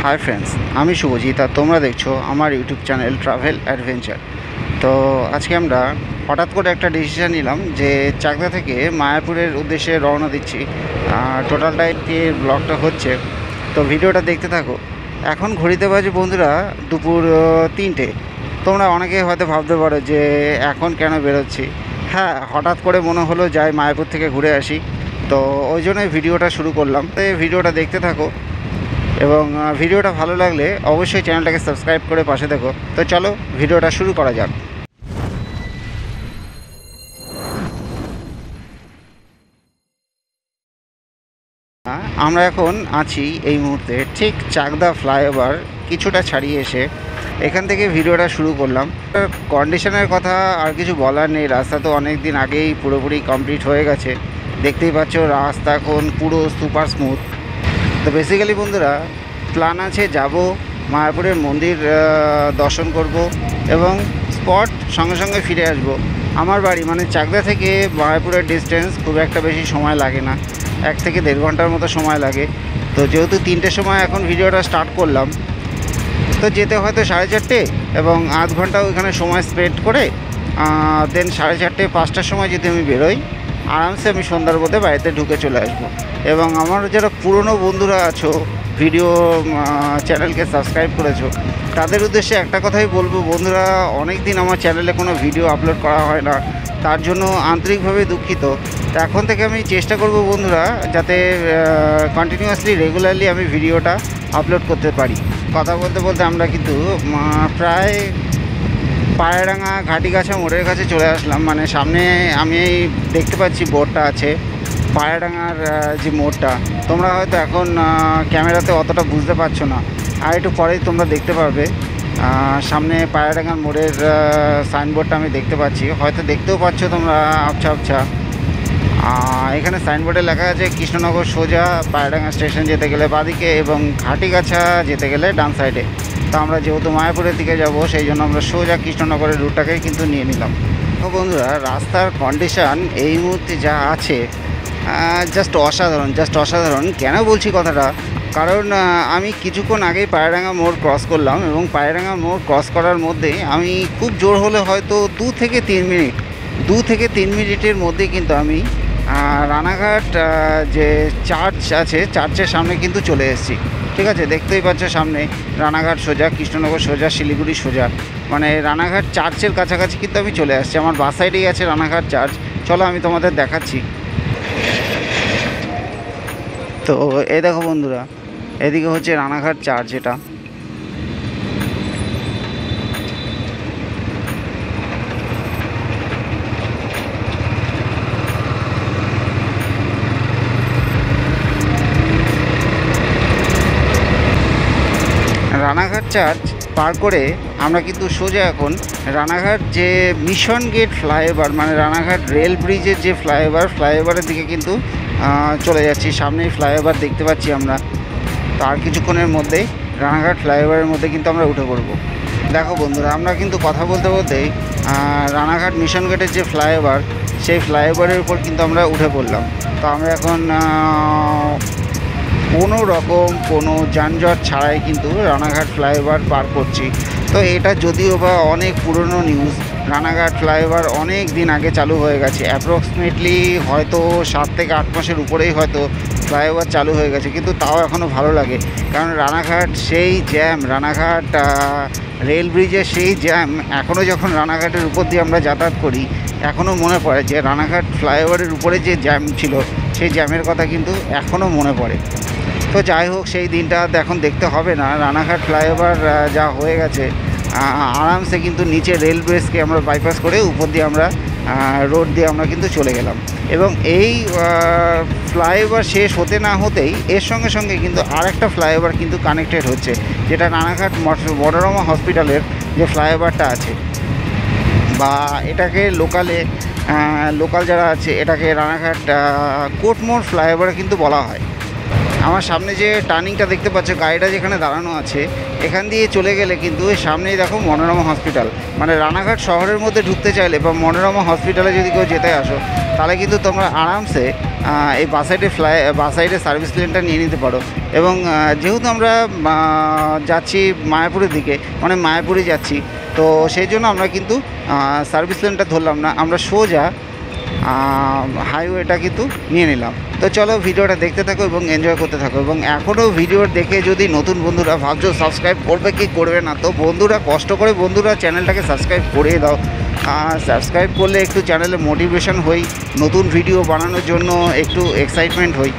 Hi friends আমি শুভজিৎ আর তোমরা দেখছো আমার ইউটিউব চ্যানেল ট্রাভেল অ্যাডভেঞ্চার। তো আজকে আমরা হঠাৎ করে একটা ডিসিশন নিলাম যে চাকদা থেকে মায়াপুরের উদ্দেশ্যে রওনা দিচ্ছি। টোটালটাই ব্লগটা হচ্ছে, তো ভিডিওটা দেখতে থাকো। এখন ঘড়িতে বাজে বন্ধুরা দুপুর 3টে। তোমরা অনেকে হয়তো ভাবতে পারো যে এখন কেন বেরোচ্ছি। হ্যাঁ, হঠাৎ করে মনে হলো যাই মায়াপুর থেকে ঘুরে আসি, তো ওই জন্যই ভিডিওটা শুরু করলাম। তো ভিডিওটা দেখতে থাকো এবং ভিডিওটা ভালো লাগলে অবশ্যই চ্যানেলটাকে সাবস্ক্রাইব করে পাশে দেখো। তো চলো ভিডিওটা শুরু করা যাক। আমরা এখন আছি এই মুহূর্তে ঠিক চাকদা ফ্লাইওভার কিছুটা ছাড়িয়ে এসে এখান থেকে ভিডিওটা শুরু করলাম। কন্ডিশনের কথা আর কিছু বলার নেই, রাস্তা তো অনেক দিন আগেই পুরোপুরি কমপ্লিট হয়ে গেছে। দেখতেই পাচ্ছ রাস্তা এখন পুরো সুপার স্মুথ। তো বেসিক্যালি বন্ধুরা প্ল্যান আছে যাব মায়াপুরের মন্দির দর্শন করব এবং স্পট সঙ্গে সঙ্গে ফিরে আসব। আমার বাড়ি মানে চাকদা থেকে মায়াপুরের ডিস্টেন্স খুব একটা বেশি সময় লাগে না, 1 থেকে 1.5 ঘন্টার মতো সময় লাগে। তো যেহেতু 3টের সময় এখন ভিডিওটা স্টার্ট করলাম, তো যেতে হয়তো 4:30 এবং আধ ঘন্টা ওইখানে সময় স্পেন্ড করে দেন 4:30 5টার সময় যদি আমি বেরোই, আরামসে আমি সন্ধ্যার মধ্যে বাড়িতে ঢুকে চলে আসবো। এবং আমার যারা পুরনো বন্ধুরা আছো, ভিডিও চ্যানেলকে সাবস্ক্রাইব করেছো, তাদের উদ্দেশ্যে একটা কথাই বলবো বন্ধুরা, অনেক দিন আমার চ্যানেলে কোনো ভিডিও আপলোড করা হয় না, তার জন্য আন্তরিকভাবে দুঃখিত। তো এখন থেকে আমি চেষ্টা করব বন্ধুরা যাতে কন্টিনিউয়াসলি রেগুলারলি আমি ভিডিওটা আপলোড করতে পারি। কথা বলতে বলতে আমরা কিন্তু প্রায় পায়রাডাঙ্গা ঘাটিগাছা মোড়ের কাছে চলে আসলাম। মানে সামনে আমি দেখতে পাচ্ছি বোর্ডটা আছে পায়রাডাঙ্গার যে মোড়টা, তোমরা হয়তো এখন ক্যামেরাতে অতটা বুঝতে পারছো না, আর একটু পরেই তোমরা দেখতে পারবে। সামনে পায়রাডাঙ্গার মোড়ের সাইনবোর্ডটা আমি দেখতে পাচ্ছি, হয়তো দেখতেও পাচ্ছ তোমরা আবছা আবছা। এখানে সাইনবোর্ডে লেখা আছে কৃষ্ণনগর সোজা পায়রাডাঙ্গা স্টেশন যেতে গেলে বাঁদিকে এবং ঘাটিগাছা যেতে গেলে ডান সাইডে। তো আমরা যেহেতু মায়াপুরের দিকে যাব, সেই জন্য আমরা সোজা কৃষ্ণনগরের রুটটাকেই কিন্তু নিয়ে নিলাম। তো বন্ধুরা রাস্তার কন্ডিশান এই মুহূর্তে যা আছে জাস্ট অসাধারণ। কেন বলছি কথাটা, কারণ আমি কিছুক্ষণ আগেই পায়রাডাঙ্গা মোড় ক্রস করলাম এবং পায়রাডাঙ্গা মোড় ক্রস করার মধ্যে আমি খুব জোর হলে হয়তো 2 থেকে 3 মিনিটের মধ্যে কিন্তু আমি রানাঘাট যে চার্চ আছে, চার্চের সামনে কিন্তু চলে এসেছি। ঠিক আছে, দেখতেই পাচ্ছ সামনে রানাঘাট সোজা, কৃষ্ণনগর সোজা, শিলিগুড়ি সোজা, মানে রানাঘাট চার্চের কাছাকাছি কিন্তু আমি চলে আসছি। আমার বাস সাইডেই আছে রানাঘাট চার্চ, চলো আমি তোমাদের দেখাচ্ছি। তো এই দেখো বন্ধুরা, এদিকে হচ্ছে রানাঘাট চার্চ। এটা রানাঘাট চার্চ পার করে আমরা কিন্তু সোজা এখন রানাঘাট যে মিশন গেট ফ্লাইওভার, মানে রানাঘাট রেল ব্রিজের যে ফ্লাইওভারের দিকে কিন্তু চলে যাচ্ছি। সামনেই ফ্লাইওভার দেখতে পাচ্ছি আমরা। তো আর কিছুক্ষণের মধ্যেই রানাঘাট ফ্লাইওভারের মধ্যে কিন্তু আমরা উঠে পড়বো। দেখো বন্ধুরা, আমরা কিন্তু কথা বলতে বলতেই রানাঘাট মিশন গেটের যে ফ্লাইওভার, সেই ফ্লাইওভারের উপর কিন্তু আমরা উঠে পড়লাম। তো আমরা এখন কোনো যানজট ছাড়াই কিন্তু রানাঘাট ফ্লাইওভার পার করছি। তো এটা যদিও বা অনেক পুরনো নিউজ, রানাঘাট ফ্লাইওভার অনেক দিন আগে চালু হয়ে গেছে, অ্যাপ্রক্সিমেটলি হয়তো 7 থেকে 8 মাসের উপরেই হয়তো ফ্লাইওভার চালু হয়ে গেছে, কিন্তু তাও এখনও ভালো লাগে। কারণ রানাঘাট সেই জ্যাম, রানাঘাট রেল ব্রিজের সেই জ্যাম, এখনও যখন রানাঘাটের উপর দিয়ে আমরা যাতায়াত করি, এখনও মনে পড়ে যে রানাঘাট ফ্লাইওভারের উপরে যে জ্যাম ছিল, সেই জ্যামের কথা কিন্তু এখনও মনে পড়ে। তো যাই হোক, সেই দিনটা এখন দেখতে হবে না। রানাঘাট ফ্লাইওভার যা হয়ে গেছে, আরামসে কিন্তু নিচে রেল ব্রিজকে আমরা বাইপাস করে উপর দিয়ে আমরা রোড দিয়ে আমরা কিন্তু চলে গেলাম। এবং এই ফ্লাইওভার শেষ হতে না হতেই এর সঙ্গে সঙ্গে কিন্তু আরেকটা ফ্লাইওভার কিন্তু কানেক্টেড হচ্ছে, যেটা রানাঘাট মনোরমা হসপিটালের যে ফ্লাইওভারটা আছে, বা এটাকে লোকাল যারা আছে এটাকে রানাঘাট কোর্টমোড় ফ্লাইওভার কিন্তু বলা হয়। আমার সামনে যে টার্নিংটা দেখতে পাচ্ছ, গাড়িটা যেখানে দাঁড়ানো আছে, এখান দিয়ে চলে গেলে কিন্তু সামনেই দেখো মনোরমা হসপিটাল। মানে রানাঘাট শহরের মধ্যে ঢুকতে চাইলে বা মনোরমা হসপিটালে যদি কেউ যেতে আসো, তাহলে কিন্তু তোমরা আরামসে এই বাস সাইডের সার্ভিস লেনটা নিয়ে নিতে পারো। এবং যেহেতু আমরা যাচ্ছি মায়াপুরের দিকে, মানে মায়াপুরে যাচ্ছি, তো সেই জন্য আমরা কিন্তু সার্ভিস লেনটা ধরলাম না, আমরা সোজা হাইওয়েটা কিন্তু নিয়ে নিলাম। তো চলো ভিডিওটা দেখতে থাকো এবং এনজয় করতে থাকো। এবং এখনও ভিডিও দেখে যদি নতুন বন্ধুরা ভাবছো সাবস্ক্রাইব করবে কি করবে না, তো বন্ধুরা কষ্ট করে বন্ধুরা চ্যানেলটাকে সাবস্ক্রাইব করে দাও। সাবস্ক্রাইব করলে একটু চ্যানেলে মোটিভেশন হই, নতুন ভিডিও বানানোর জন্য একটু এক্সাইটমেন্ট হই,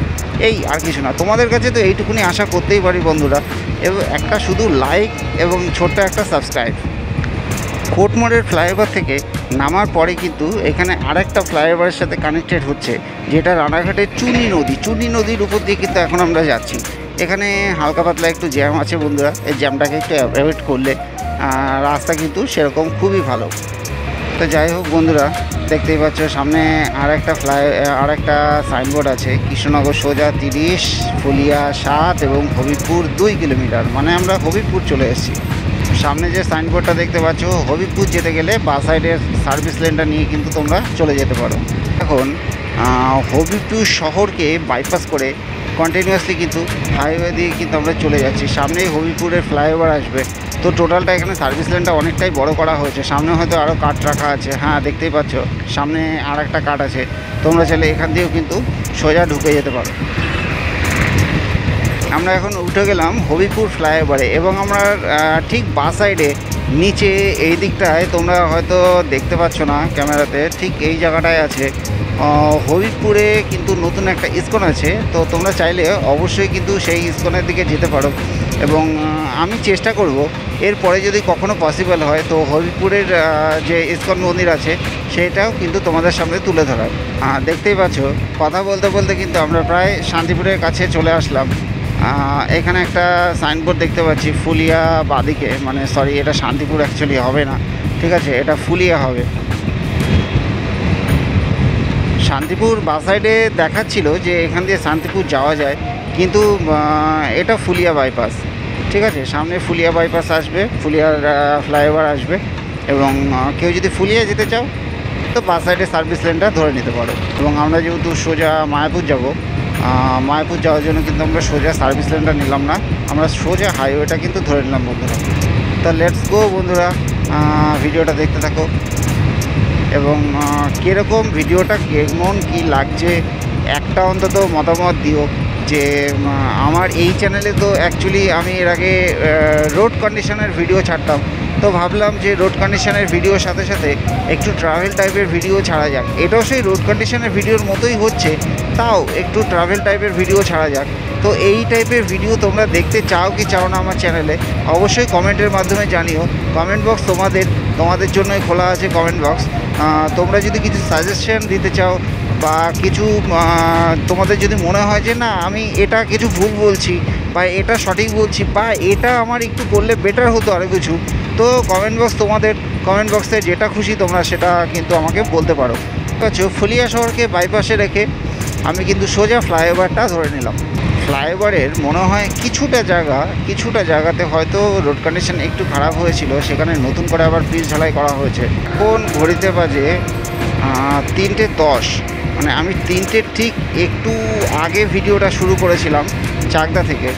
এই আর কিছু না। তোমাদের কাছে তো এইটুকুনি আশা করতেই পারি বন্ধুরা, এবং একটা শুধু লাইক এবং ছোট্ট একটা সাবস্ক্রাইব। কোর্ট মোড়ের ফ্লাইওভার থেকে নামার পরে কিন্তু এখানে আরেকটা ফ্লাইওভারের সাথে কানেক্টেড হচ্ছে, যেটা রানাঘাটের চুনি নদীর উপর দিয়ে কিন্তু এখন আমরা যাচ্ছি। এখানে হালকা পাতলা একটু জ্যাম আছে বন্ধুরা, এই জ্যামটাকে একটু অ্যাভয়েড করলে রাস্তা কিন্তু সেরকম খুবই ভালো। তো যাই হোক বন্ধুরা, দেখতেই পাচ্ছ সামনে আরেকটা সাইনবোর্ড আছে, কৃষ্ণনগর সোজা 30, ফুলিয়া 7 এবং হবিবপুর 2 কিলোমিটার। মানে আমরা হবিবপুর চলে এসেছি। সামনে যে সাইনবোর্ডটা দেখতে পাচ্ছ, হবিবপুর যেতে গেলে বাস সাইডের সার্ভিস লেনটা নিয়ে কিন্তু তোমরা চলে যেতে পারো। এখন হবিবপুর শহরকে বাইপাস করে কন্টিনিউয়াসলি কিন্তু হাইওয়ে দিয়ে কিন্তু আমরা চলে যাচ্ছি। সামনেই হবিবপুরের ফ্লাইওভার আসবে। তো টোটালটা এখানে সার্ভিস লেনটা অনেকটাই বড় করা হয়েছে। সামনে হয়তো আরও কাট রাখা আছে, হ্যাঁ দেখতেই পাচ্ছ সামনে আর একটা কাট আছে। তোমরা চাইলে এখান দিয়েও কিন্তু সোজা ঢুকে যেতে পারো। আমরা এখন উঠে গেলাম হবিবপুর ফ্লাইওভারে, এবং আমরা ঠিক বাস সাইডে নিচে এই দিকটায় তোমরা হয়তো দেখতে পাচ্ছ না ক্যামেরাতে, ঠিক এই জায়গাটায় আছে হবিবপুরে কিন্তু নতুন একটা ইসকন আছে। তো তোমরা চাইলে অবশ্যই কিন্তু সেই ইসকনের দিকে যেতে পারো। এবং আমি চেষ্টা করব এরপরে যদি কখনো পসিবল হয় তো হবিবপুরের যে ইসকন মন্দির আছে সেটাও কিন্তু তোমাদের সামনে তুলে ধরার। দেখতেই পাচ্ছ কথা বলতে বলতে কিন্তু আমরা প্রায় শান্তিপুরের কাছে চলে আসলাম। এখানে একটা সাইনবোর্ড দেখতে পাচ্ছি, ফুলিয়া বাদিকে, মানে সরি এটা শান্তিপুর অ্যাকচুয়ালি হবে না, ঠিক আছে, এটা ফুলিয়া হবে। শান্তিপুর বাস সাইডে দেখাচ্ছিল যে এখান দিয়ে শান্তিপুর যাওয়া যায়, কিন্তু এটা ফুলিয়া বাইপাস, ঠিক আছে। সামনে ফুলিয়া বাইপাস আসবে, ফুলিয়ার ফ্লাইওভার আসবে, এবং কেউ যদি ফুলিয়া যেতে চাও তো বাস সাইডে সার্ভিস লেনটা ধরে নিতে পারো। এবং আমরা যেহেতু সোজা মায়াপুর যাব, মায়াপুর যাওয়ার জন্য কিন্তু আমরা সোজা সার্ভিস লেনটা নিলাম না, আমরা সোজা হাইওয়েটা কিন্তু ধরে নিলাম বন্ধুরা। তো লেটস গো বন্ধুরা, ভিডিওটা দেখতে থাকো এবং কীরকম ভিডিওটা কেমন কী লাগছে একটা অন্তত মতামত দিও। যে আমার এই চ্যানেলে তো অ্যাকচুয়ালি আমি এর আগে রোড কন্ডিশনের ভিডিও ছাড়তাম, তো ভাবলাম যে রোড কন্ডিশনের ভিডিওর সাথে সাথে একটু ট্রাভেল টাইপের ভিডিও ছাড়া যাক। এটাও সেই রোড কন্ডিশনের ভিডিওর মতোই হচ্ছে, তাও একটু ট্রাভেল টাইপের ভিডিও ছাড়া যাক। তো এই টাইপের ভিডিও তোমরা দেখতে চাও কি চাও না আমার চ্যানেলে অবশ্যই কমেন্টের মাধ্যমে জানিও। কমেন্ট বক্স তোমাদের জন্যই খোলা আছে কমেন্ট বক্স। তোমরা যদি কিছু সাজেশন দিতে চাও বা কিছু তোমাদের যদি মনে হয় যে না আমি এটা কিছু ভুল বলছি বা এটা সঠিক বলছি বা এটা আমার একটু করলে বেটার হতো আরও কিছু, তো কমেন্ট বক্সে যেটা খুশি তোমরা সেটা কিন্তু আমাকে বলতে পারো। ঠিক আছে, ফুলিয়া শহরকে বাইপাসে রেখে আমি কিন্তু সোজা ফ্লাইওভারটা ধরে নিলাম। ফ্লাইওভারের মনে হয় কিছুটা জায়গাতে হয়তো রোড কন্ডিশন একটু খারাপ হয়েছিল, সেখানে নতুন করে আবার পিচ ঢালাই করা হয়েছে। কোন ঘড়িতে বাজে 3:10, মানে আমি 3টের ঠিক একটু আগে ভিডিওটা শুরু করেছিলাম চাকদা থেকে,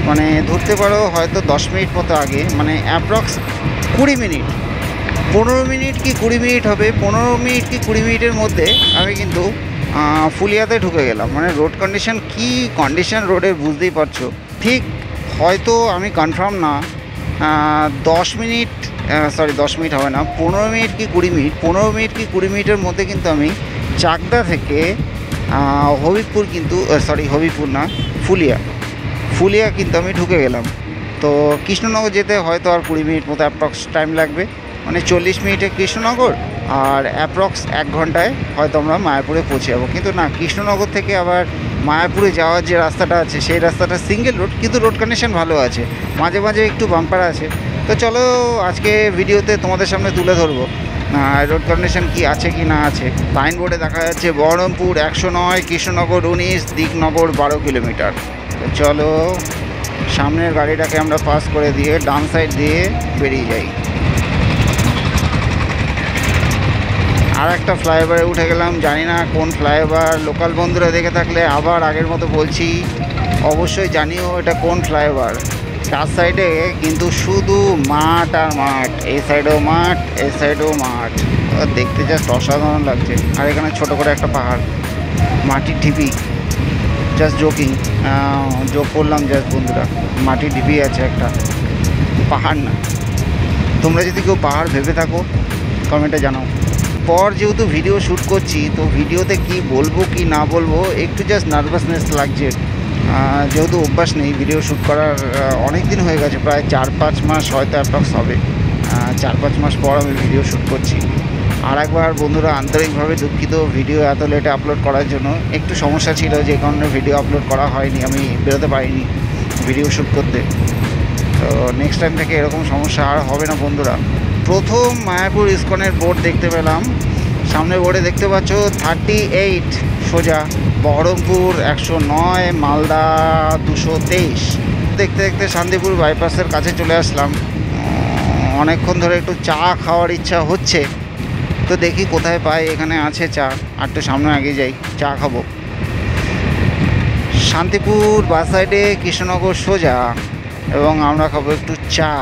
মানে ধরতে পারো হয়তো 10 মিনিট মতো আগে, মানে অ্যাপ্রক্স 20 মিনিট, 15 মিনিট কি 20 মিনিট হবে, 15 মিনিট কি 20 মিনিটের মধ্যে আমি কিন্তু ফুলিয়াতে ঢুকে গেলাম। মানে রোড কন্ডিশন কি কন্ডিশন রোডের বুঝতেই পারছো। ঠিক হয়তো আমি কনফার্ম না, 10 মিনিট হবে না, 15 মিনিট কি 20 মিনিট, 15 মিনিট কি 20 মিনিটের মধ্যে কিন্তু আমি চাকদা থেকে ফুলিয়া কিন্তু আমি ঢুকে গেলাম। তো কৃষ্ণনগর যেতে হয়তো আর 20 মিনিট মতো অ্যাপ্রক্স টাইম লাগবে, মানে 40 মিনিটে কৃষ্ণনগর আর অ্যাপ্রক্স 1 ঘন্টায় হয়তো আমরা মায়াপুরে পৌঁছে যাবো। কিন্তু না, কৃষ্ণনগর থেকে আবার মায়াপুরে যাওয়ার যে রাস্তাটা আছে সেই রাস্তাটা সিঙ্গেল রোড, কিন্তু রোড কন্ডিশন ভালো আছে, মাঝে মাঝে একটু বাম্পার আছে। তো চলো আজকে ভিডিওতে তোমাদের সামনে তুলে ধরবো রোড কন্ডিশন কি আছে কি না আছে। সাইনবোর্ডে দেখা যাচ্ছে বহরমপুর 109, কৃষ্ণনগর 19, দিকনগর 12 কিলোমিটার। তো চলো সামনের গাড়িটাকে আমরা পাস করে দিয়ে ডান সাইড দিয়ে বেরিয়ে যাই। আর একটা ফ্লাইওভারে উঠে গেলাম, জানি না কোন ফ্লাইওভার। লোকাল বন্ধুরা দেখে থাকলে আবার আগের মতো বলছি, অবশ্যই জানিও এটা কোন ফ্লাইওভার। চার সাইডে কিন্তু শুধু মাঠ আর মাঠ, এই সাইডেও মাঠ, এই সাইডেও মাঠ, দেখতে জাস্ট অসাধারণ লাগছে। আর এখানে ছোট করে একটা পাহাড়, মাটির ঢিপি, জাস্ট যোগ করলাম জাস্ট বন্ধুরা, মাটির ঢিপি আছে একটা, পাহাড় না। তোমরা যদি কেউ পাহাড় ভেবে থাকো কমেন্টে জানাও। পর যেহেতু ভিডিও শ্যুট করছি, তো ভিডিওতে কি বলবো কি না বলবো একটু জাস্ট নার্ভাসনেস লাগছে, যেহেতু অভ্যাস নেই ভিডিও শ্যুট করার। অনেক দিন হয়ে গেছে, প্রায় 4-5 মাস হয়তো অ্যাপ্রক্স হবে। 4-5 মাস পর আমি ভিডিও শ্যুট করছি। আর একবার বন্ধুরা আন্তরিকভাবে দুঃখিত ভিডিও এত লেটে আপলোড করার জন্য। একটু সমস্যা ছিল, যে কারণে ভিডিও আপলোড করা হয়নি, আমি বেরোতে পারিনি ভিডিও শ্যুট করতে। তো নেক্সট টাইম থেকে এরকম সমস্যা আর হবে না বন্ধুরা। প্রথম মায়াপুর ইসকনের বোর্ড দেখতে পেলাম, সামনে বোর্ডে দেখতে পাচ্ছ 38 সোজা, বহরমপুর 109, মালদা 223। দেখতে দেখতে শান্তিপুর বাইপাসের কাছে চলে আসলাম। অনেকক্ষণ ধরে একটু চা খাওয়ার ইচ্ছা হচ্ছে, তো দেখি কোথায় পাই। এখানে আছে চা, আর একটু সামনে আগে যাই, চা খাবো। শান্তিপুর বাস সাইডে, কৃষ্ণনগর সোজা, এবং আমরা খাবো একটু চা।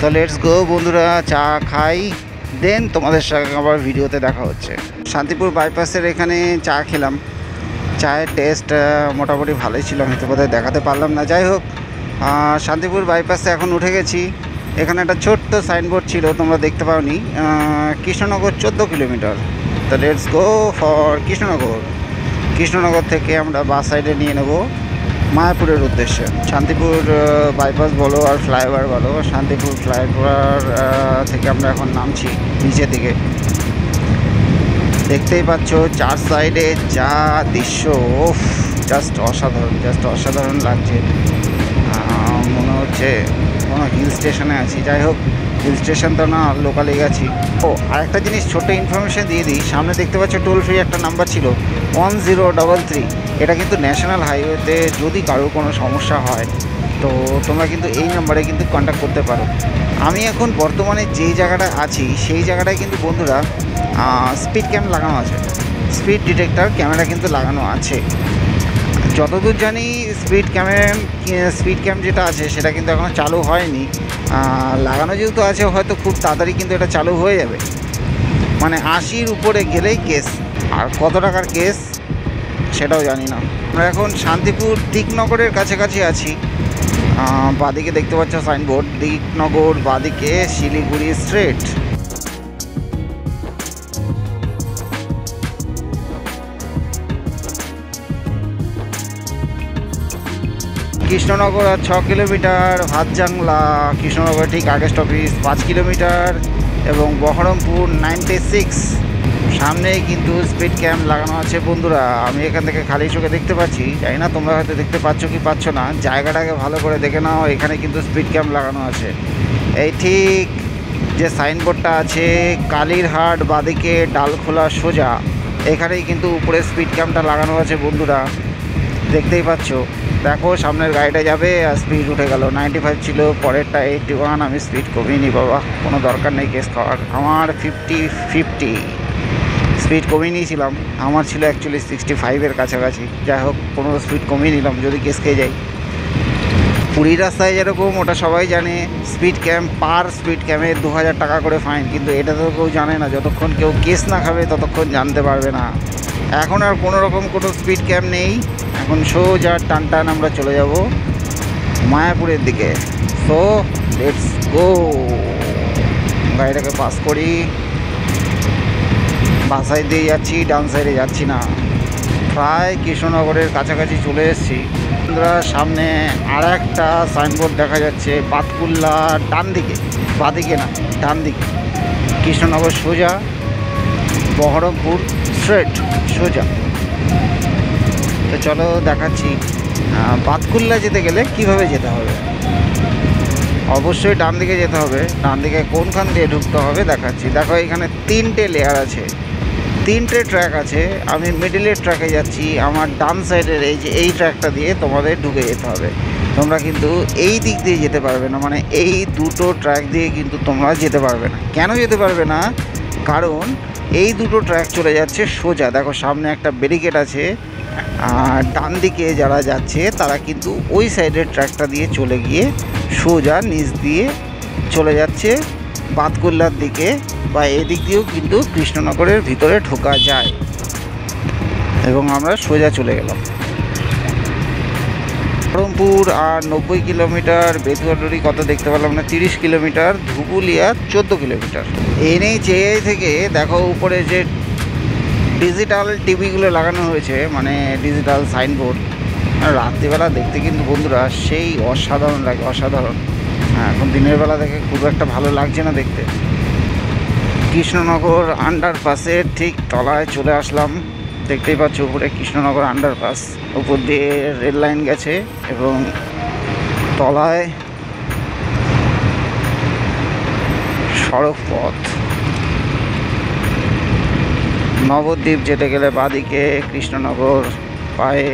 তো লেটস গো বন্ধুরা, চা খাই, দেন তোমাদের সঙ্গে আবার ভিডিওতে দেখা হচ্ছে। শান্তিপুর বাইপাসের এখানে চা খেলাম, চায়ের টেস্ট মোটামুটি ভালোই ছিল, আমি তো বোধহয় দেখাতে পারলাম না। যাই হোক, শান্তিপুর বাইপাসে এখন উঠে গেছি। এখানে একটা ছোট্ট সাইনবোর্ড ছিল, তোমরা দেখতে পাওনি, কৃষ্ণনগর 14 কিলোমিটার। তো লেটস গো ফর কৃষ্ণনগর থেকে আমরা বাস সাইডে নিয়ে নেব মায়াপুরের উদ্দেশ্যে। শান্তিপুর বাইপাস বলো আর ফ্লাইওভার বলো, শান্তিপুর ফ্লাইওভার থেকে আমরা এখন নামছি নিচে দিকে। দেখতেই পাচ্ছ চার সাইডে যা দৃশ্য, জাস্ট অসাধারণ লাগছে। মনে হচ্ছে কোনো হিল স্টেশনে আছি। যাই হোক, হিল স্টেশন তো না, লোকালে গেছি। ও আরেকটা জিনিস ছোট্ট ইনফরমেশান দিয়ে দিই, সামনে দেখতে পাচ্ছ টোল ফ্রি একটা নাম্বার ছিল 1033। এটা কিন্তু ন্যাশনাল হাইওয়েতে যদি কারোর কোনো সমস্যা হয়, তো তোমরা কিন্তু এই নাম্বারে কিন্তু কন্ট্যাক্ট করতে পারো। আমি এখন বর্তমানে যেই জায়গাটা আছি সেই জায়গাটায় কিন্তু বন্ধুরা স্পিড ক্যাম লাগানো আছে, স্পিড ডিটেক্টর ক্যামেরা কিন্তু লাগানো আছে। যতদূর জানি স্পিড ক্যাম যেটা আছে সেটা কিন্তু এখনও চালু হয়নি। লাগানো যেহেতু আছে, হয়তো খুব তাড়াতাড়ি কিন্তু এটা চালু হয়ে যাবে। মানে 80-র উপরে গেলেই কেস, আর কত টাকার কেস সেটাও জানি না। আমরা এখন শান্তিপুর দিকনগরের কাছাকাছি আছি। বাদিকে দেখতে পাচ্ছ সাইনবোর্ড, দিকনগর, বাদিকে শিলিগুড়ি স্ট্রেট। কৃষ্ণনগর আর 6 কিলোমিটার, ভাতজাংলা কৃষ্ণনগর ঠিক আগে স্টপিস 5 কিলোমিটার, এবং বহরমপুর 96। সামনেই কিন্তু স্পিড ক্যাম্প লাগানো আছে বন্ধুরা। আমি এখান থেকে খালি চোখে দেখতে পাচ্ছি, জানি না তোমরা হয়তো দেখতে পাচ্ছ কি পাচ্ছ না। জায়গাটাকে ভালো করে দেখে নাও, এখানে কিন্তু স্পিড ক্যাম্প লাগানো আছে। এই ঠিক যে সাইনবোর্ডটা আছে কালীরহাট বাদিকে ডালখোলা সোজা, এখানেই কিন্তু উপরে স্পিড ক্যাম্পটা লাগানো আছে বন্ধুরা, দেখতেই পাচ্ছ। দেখো সামনের গাড়িটা যাবে আর স্পিড উঠে গেল, 95 ছিল, পরেরটা 81। আমি স্পিড কমিয়ে নিই বাবা, কোনো দরকার নেই কেস খাওয়ার। আমার 50 স্পিড কমিয়ে নিয়েছিলাম, আমার ছিল অ্যাকচুয়ালি 65-এর কাছাকাছি। যাই হোক, 15 স্পিড কমিয়ে নিলাম যদি কেস খেয়ে যাই। পুরীর রাস্তায় যেরকম, ওটা সবাই জানে, স্পিড ক্যামে 2000 টাকা করে ফাইন, কিন্তু এটা তো কেউ জানে না। যতক্ষণ কেউ কেস না খাবে ততক্ষণ জানতে পারবে না। এখন আর কোনো রকম কোনো স্পিড ক্যাম্প নেই, এখন সোজা টান আমরা চলে যাব মায়াপুরের দিকে। সো লেটস গো, গাড়িটাকে পাস করি। বাঁ সাইড দিয়ে যাচ্ছি, ডান সাইডে যাচ্ছি না। প্রায় কৃষ্ণনগরের কাছাকাছি চলে এসেছি। সামনে আর একটা সাইনবোর্ড দেখা যাচ্ছে, পাতকুল্লা ডান দিকে, বাদিকে না ডান দিকে, কৃষ্ণনগর সোজা, বহরমপুর স্ট্রেট সোজা। তো চলো দেখাচ্ছি পাতকুল্লা যেতে গেলে কিভাবে যেতে হবে। অবশ্যই ডান দিকে যেতে হবে। ডান দিকে কোনখান দিয়ে ঢুকতে হবে দেখাচ্ছি। দেখো এখানে 3টে লেয়ার আছে, 3টে ট্র্যাক আছে। আমি মিডিলের ট্র্যাকে যাচ্ছি। আমার ডান সাইডের এই যে এই ট্র্যাকটা দিয়ে তোমাদের ঢুকে যেতে হবে। তোমরা কিন্তু এই দিক দিয়ে যেতে পারবে না, মানে এই দুটো ট্র্যাক দিয়ে কিন্তু তোমরা যেতে পারবে না। কেন যেতে পারবে না? কারণ এই দুটো ট্র্যাক চলে যাচ্ছে সোজা। দেখো সামনে একটা ব্যারিকেড আছে, আর ডান দিকে যারা যাচ্ছে তারা কিন্তু ওই সাইডের ট্র্যাকটা দিয়ে চলে গিয়ে সোজা নিচ দিয়ে চলে যাচ্ছে বাতকুল্লার দিকে, বা এদিক দিয়েও কিন্তু কৃষ্ণনগরের ভিতরে ঢোকা যায়। এবং আমরা সোজা চলে গেলাম বহরমপুর। আর 90 কিলোমিটার, বেতুয়াডুরি কত দেখতে পেলাম না, 30 কিলোমিটার, ধুবুলিয়া 14 কিলোমিটার। NHA থেকে দেখো উপরে যে ডিজিটাল টিভিগুলো লাগানো হয়েছে, মানে ডিজিটাল সাইনবোর্ড, রাত্রিবেলা দেখতে কিন্তু বন্ধুরা সেই অসাধারণ লাগে, অসাধারণ। হ্যাঁ, এখন দিনের বেলা দেখে খুব একটা ভালো লাগছে না দেখতে। কৃষ্ণনগর আন্ডারপাসের ঠিক তলায় চলে আসলাম। দেখতেই পাচ্ছ উপরে কৃষ্ণনগর আন্ডারপাস, উপর দিয়ে রেল লাইন গেছে এবং তলায় সড়ক পথ। নবদ্বীপ যেতে গেলে বাদিকে, কৃষ্ণনগর পায়ে।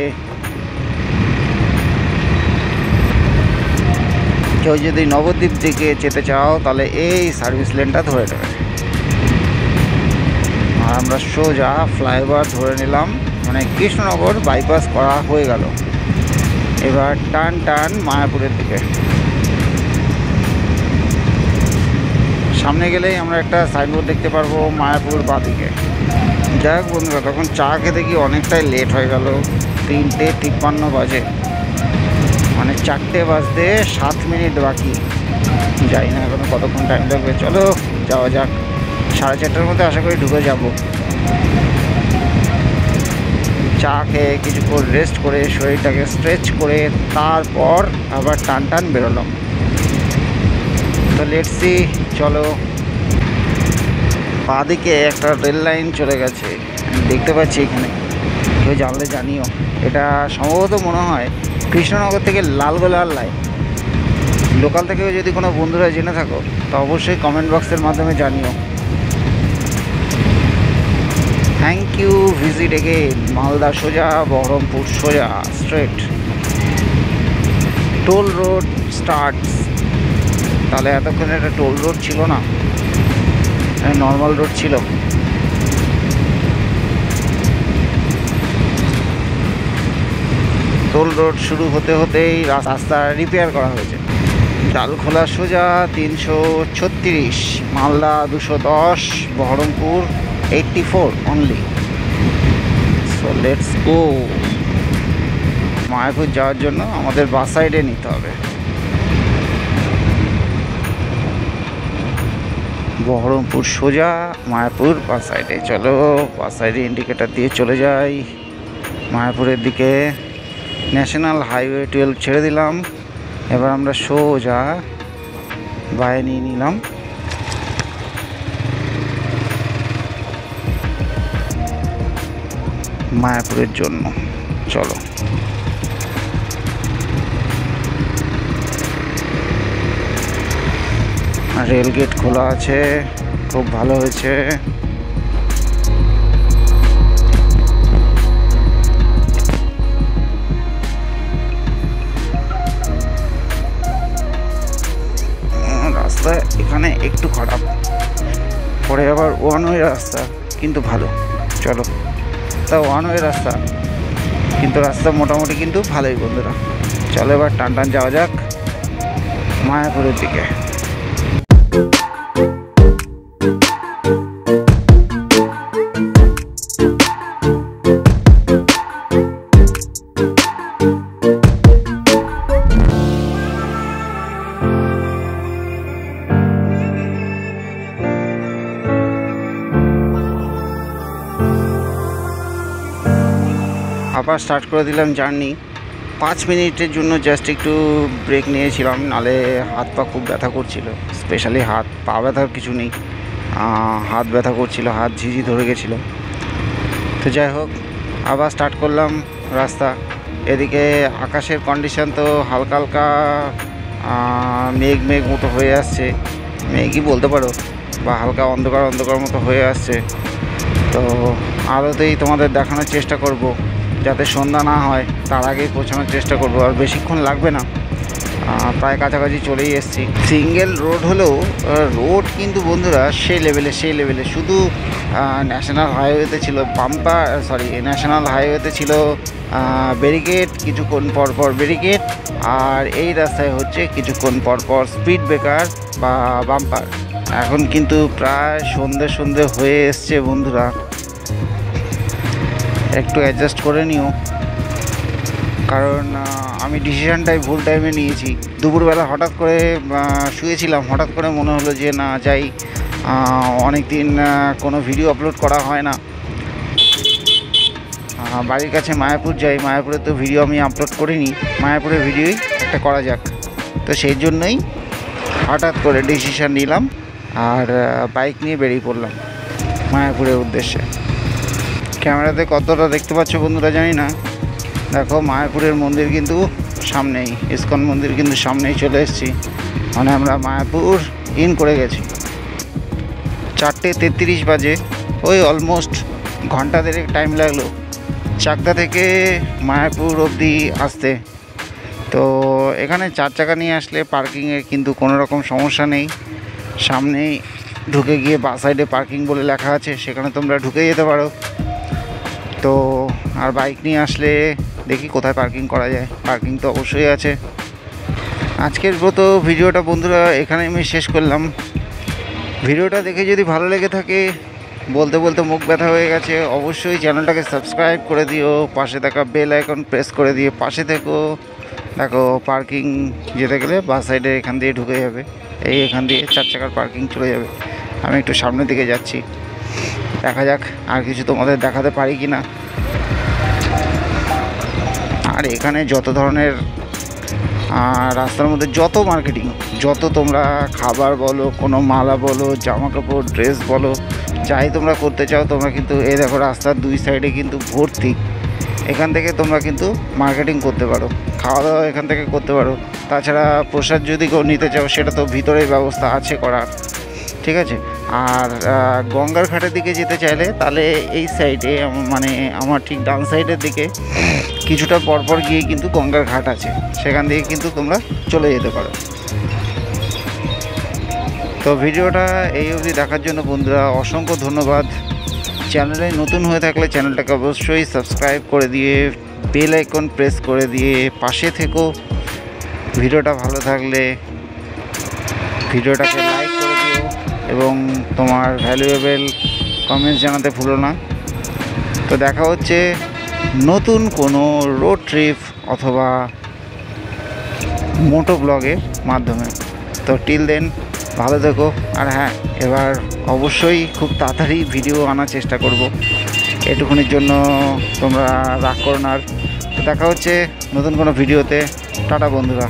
কেউ যদি নবদ্বীপ দিকে যেতে চাও তাহলে এই সার্ভিস লেনটা ধরে নেবে। আর আমরা সোজা ফ্লাইওভার ধরে নিলাম, মানে কৃষ্ণনগর বাইপাস করা হয়ে গেল। এবার টান টান মায়াপুরের দিকে। সামনে গেলেই আমরা একটা সাইনবোর্ড দেখতে পারবো মায়াপুর বাদিকে। যাই হোক বন্ধুরা, তখন চা খেতে গিয়ে অনেকটাই লেট হয়ে গেল। 3:53 বাজে, মানে 4টে বাজতে 7 মিনিট বাকি। যাই না এখনো কতক্ষণ টাইম লাগবে, চলো যাওয়া যাক। 4:30টার মধ্যে আশা করি ঢুকে যাব। চা খেয়ে কিছুক্ষণ রেস্ট করে শরীরটাকে স্ট্রেচ করে তারপর আবার টান টান বেরোলাম। তো লেটস সি, চলো। বাঁদিকে একটা রেল লাইন চলে গেছে, দেখতে পাচ্ছি এখানে। কেউ জানলে জানিও। এটা সম্ভবত মনে হয় কৃষ্ণনগর থেকে লালগোলার লাইন। লোকাল থেকেও যদি কোনো বন্ধুরা জেনে থাকো তো অবশ্যই কমেন্ট বক্সের মাধ্যমে জানিও। Thank you, visit again. Malda সোজা, বহরমপুর সোজা, স্ট্রেট। Toll road starts. তাহলে এতক্ষণ একটা টোল রোড ছিল না, নর্মাল রোড ছিল। টোল রোড শুরু হতে হতেই রাস্তা রিপেয়ার করা হয়েছে। ডালখোলা সোজা 336, Malda 210, Baharampur 84 only. So let's go. Mayapur যাওয়ার জন্য আমাদের বাস সাইডে নিতে হবে। বহরমপুর সোজা, মায়াপুর বাস সাইডে। চলো বাস সাইডে ইন্ডিকেটার দিয়ে চলে যাই মায়াপুরের দিকে। ন্যাশনাল হাইওয়ে 12 ছেড়ে দিলাম। এবার আমরা সোজা বায়ে নিয়ে নিলাম। মায়াপুরের জন্য চলো। রেল গেট খোলা আছে, খুব ভালো হয়েছে। রাস্তা এখানে একটু খারাপ, পরে আবার ওয়ান ওয়ে রাস্তা, কিন্তু ভালো। চলো, তা ওয়ান ওয়ে রাস্তা কিন্তু রাস্তা মোটামুটি কিন্তু ভালোই বন্ধুরা। চলো এবার টান টান যাওয়া যাক মায়াপুরের দিকে। আবার স্টার্ট করে দিলাম জার্নি। 5 মিনিটের জন্য জাস্ট একটু ব্রেক নিয়েছিলাম, নালে হাত পা খুব ব্যথা করছিল। স্পেশালি হাত পা ব্যথার কিছু নেই, হাত ব্যথা করছিল, হাত ঝিঝি ধরে গেছিলো। তো যাই হোক, আবার স্টার্ট করলাম রাস্তা। এদিকে আকাশের কন্ডিশন তো হালকা হালকা মেঘ মেঘ মতো হয়ে আসছে, মেঘই বলতে পারো, বা হালকা অন্ধকার অন্ধকার মতো হয়ে আসছে। তো আলোতেই তোমাদের দেখানোর চেষ্টা করব, যাতে সন্ধ্যা না হয় তার আগেই পৌঁছানোর চেষ্টা করব। আর বেশিক্ষণ লাগবে না, প্রায় কাছাকাছি চলেই এসেছি। সিঙ্গেল রোড হলেও রোড কিন্তু বন্ধুরা সেই লেভেলে শুধু ন্যাশনাল হাইওয়েতে ছিল ন্যাশনাল হাইওয়েতে ছিল ব্যারিকেড, কিছুক্ষণ পর ব্যারিকেড, আর এই রাস্তায় হচ্ছে কিছুক্ষণ পর স্পিড ব্রেকার বা বাম্পার। এখন কিন্তু প্রায় সন্ধে হয়ে এসছে বন্ধুরা, একটু অ্যাডজাস্ট করে নিও, কারণ আমি ডিসিশানটাই ভুল টাইমে নিয়েছি। দুপুরবেলা হঠাৎ করে শুয়েছিলাম, হঠাৎ করে মনে হলো যে না যাই, অনেক দিন কোনো ভিডিও আপলোড করা হয় না, বাড়ির কাছে মায়াপুর যাই, মায়াপুরে তো ভিডিও আমি আপলোড করিনি, মায়াপুরের ভিডিওই একটা করা যাক। তো সেই জন্যই হঠাৎ করে ডিসিশান নিলাম আর বাইক নিয়ে বেরিয়ে পড়লাম মায়াপুরের উদ্দেশ্যে। ক্যামেরাতে কতটা দেখতে পাচ্ছ বন্ধুরা জানি না। দেখো মায়াপুরের মন্দির কিন্তু সামনেই, ইসকন মন্দির কিন্তু সামনেই চলে এসেছি, মানে আমরা মায়াপুর ইন করে গেছি। 4:33 বাজে, ওই অলমোস্ট ঘন্টা দেড়েক টাইম লাগলো চাকদা থেকে মায়াপুর অবধি আসতে। তো এখানে 4 চাকা নিয়ে আসলে পার্কিংয়ের কিন্তু কোনো রকম সমস্যা নেই, সামনেই ঢুকে গিয়ে বাঁ সাইডে পার্কিং বলে লেখা আছে, সেখানে তোমরা ঢুকে যেতে পারো। তো আর বাইক নিয়ে আসলে দেখি কোথায় পার্কিং করা যায়, পার্কিং তো অবশ্যই আছে। আজকের মতো ভিডিওটা বন্ধুরা এখানে আমি শেষ করলাম। ভিডিওটা দেখে যদি ভালো লেগে থাকে, বলতে মুখ ব্যথা হয়ে গেছে, অবশ্যই চ্যানেলটাকে সাবস্ক্রাইব করে দিও, পাশে থাকা বেল আইকন প্রেস করে দিয়ে পাশে থেকো। দেখো পার্কিং যেতে গেলে বাস সাইডে এখান দিয়ে ঢুকে যাবে, এখান দিয়ে 4 চাকার পার্কিং চলে যাবে। আমি একটু সামনের দিকে যাচ্ছি, দেখা যাক আর কিছু তোমাদের দেখাতে পারি কি না। আর এখানে যত ধরনের রাস্তার মধ্যে যত মার্কেটিং, যত তোমরা খাবার বলো, কোনো মালা বলো, জামা কাপড়, ড্রেস বলো, যাই তোমরা করতে চাও, তোমরা কিন্তু এই দেখো রাস্তার 2 সাইডে কিন্তু ভর্তি। এখান থেকে তোমরা কিন্তু মার্কেটিং করতে পারো, খাওয়া দাওয়া এখান থেকে করতে পারো। তাছাড়া প্রসাদ যদি কেউ নিতে চাও সেটা তো ভিতরেই ব্যবস্থা আছে করার, ঠিক আছে। আর গঙ্গার ঘাটের দিকে যেতে চাইলে তাহলে এই সাইডে, মানে আমার ঠিক ডান সাইডের দিকে কিছুটা পরপর গিয়ে কিন্তু গঙ্গার ঘাট আছে, সেখান থেকে কিন্তু তোমরা চলে যেতে পারো। তো ভিডিওটা এই অবধি দেখার জন্য বন্ধুরা অসংখ্য ধন্যবাদ। চ্যানেলে নতুন হয়ে থাকলে চ্যানেলটাকে অবশ্যই সাবস্ক্রাইব করে দিয়ে বেল আইকন প্রেস করে দিয়ে পাশে থেকো। ভিডিওটা ভালো থাকলে ভিডিওটাকে লাইক করে দিও এবং তোমার ভ্যালুয়েবল কমেন্টস জানাতে ভুলো না। তো দেখা হচ্ছে নতুন কোনো রোড ট্রিপ অথবা মোটো ব্লগের মাধ্যমে। তো টিল দেন ভালো থেকো। আর হ্যাঁ, এবার অবশ্যই খুব তাড়াতাড়ি ভিডিও আনার চেষ্টা করব, এটুকুনির জন্য তোমরা রাগ করো না। আর দেখা হচ্ছে নতুন কোনো ভিডিওতে। টাটা বন্ধুরা।